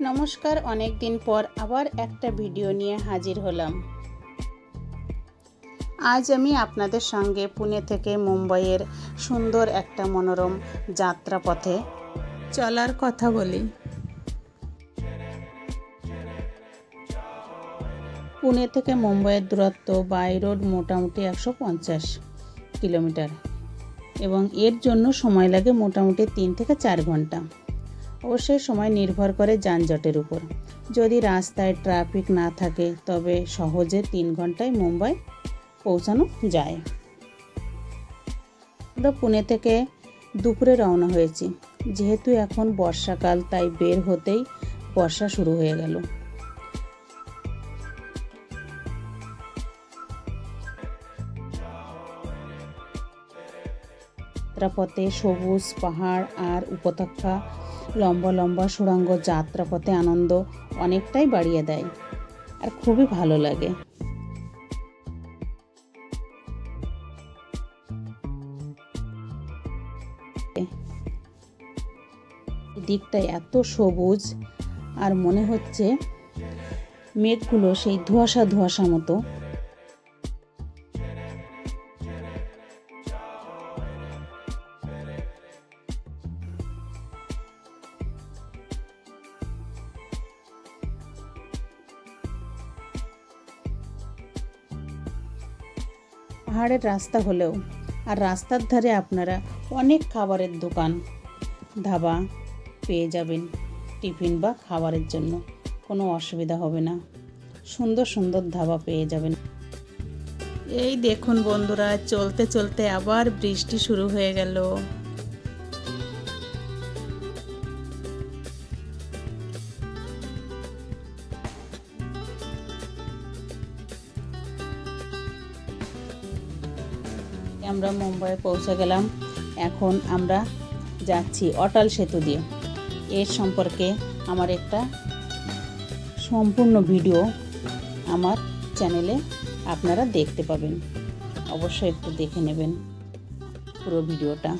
নমস্কার, অনেক দিন পর আবার একটা ভিডিও নিয়ে হাজির হলাম। আজ আমি আপনাদের সঙ্গে পুনে থেকে মুম্বাইয়ের সুন্দর একটা মনোরম যাত্রাপথে চলার কথা বলি। পুনে থেকে মুম্বাইয়ের দূরত্ব বাই রোড মোটামুটি 150 কিলোমিটার এবং এর জন্য সময় লাগে মোটামুটি 3 থেকে 4 ঘন্টা। অবশ্যই সময় নির্ভর করে যানজটের উপর। যদি রাস্তায় ট্রাফিক না থাকে তবে সহজে 3 ঘন্টায় মুম্বাই পৌঁছানো যায়। আমরা পুনে থেকে দুপুরে রওনা হয়েছি। যেহেতু এখন বর্ষাকাল তাই বের হতেই বর্ষা শুরু হয়ে গেল। যাত্রাপথে সবুজ পাহাড় আর উপত্যকা, লম্বা লম্বা সুড়ঙ্গ যাত্রাপথে আনন্দ অনেকটাই বাড়িয়ে দেয় আর খুবই ভালো লাগে। দিকটায় এত সবুজ আর মনে হচ্ছে মেঘগুলো সেই ধোঁয়াশা ধোঁয়াশা মতো। পাহাড়ের রাস্তা হলেও আর রাস্তার ধারে আপনারা অনেক খাবারের দোকান, ধাবা পেয়ে যাবেন। টিফিন বা খাবারের জন্য কোনো অসুবিধা হবে না। সুন্দর সুন্দর ধাবা পেয়ে যাবেন। এই দেখুন বন্ধুরা, চলতে চলতে আবার বৃষ্টি শুরু হয়ে গেল। আমরা মুম্বাই পৌঁছে গেলাম। এখন আমরা যাচ্ছি অটল সেতু দিয়ে। এর সম্পর্কে আমার একটা সম্পূর্ণ ভিডিও আমার চ্যানেলে আপনারা দেখতে পাবেন। অবশ্যই একটু দেখে নেবেন পুরো ভিডিওটা।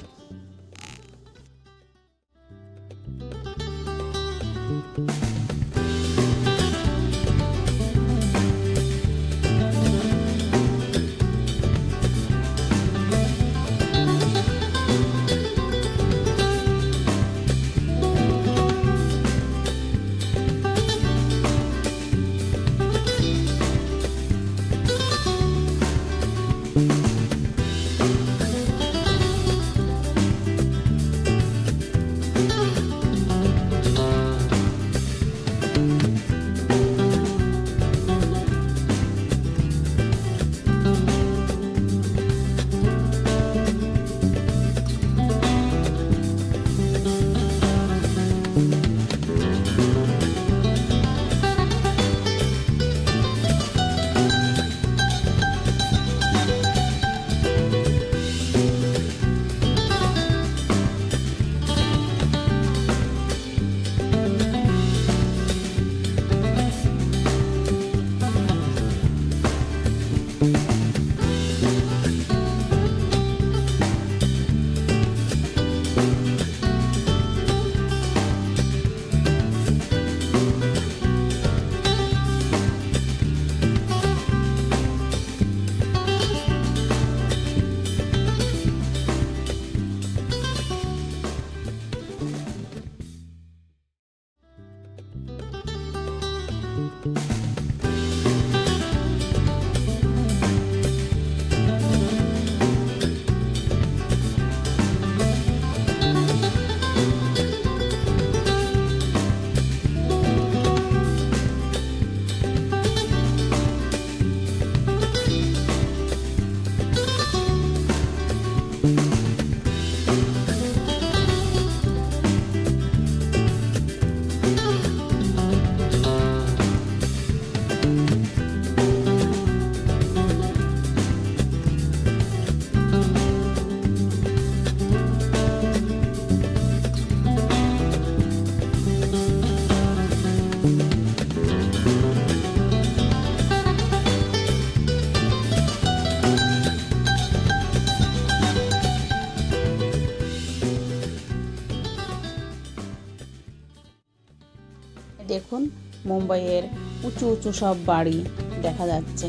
দেখুন মুম্বাইয়ের উঁচু উঁচু সব বাড়ি দেখা যাচ্ছে।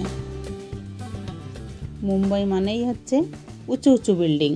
মুম্বাই মানেই হচ্ছে উঁচু উঁচু বিল্ডিং।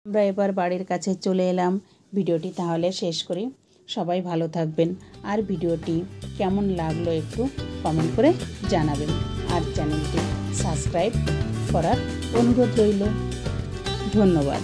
আমরা এবার বাড়ির কাছে চলে এলাম। ভিডিওটি তাহলে শেষ করি। সবাই ভালো থাকবেন, আর ভিডিওটি কেমন লাগলো একটু কমেন্ট করে জানাবেন, আর চ্যানেলটি সাবস্ক্রাইব করার অনুরোধ রইল। ধন্যবাদ।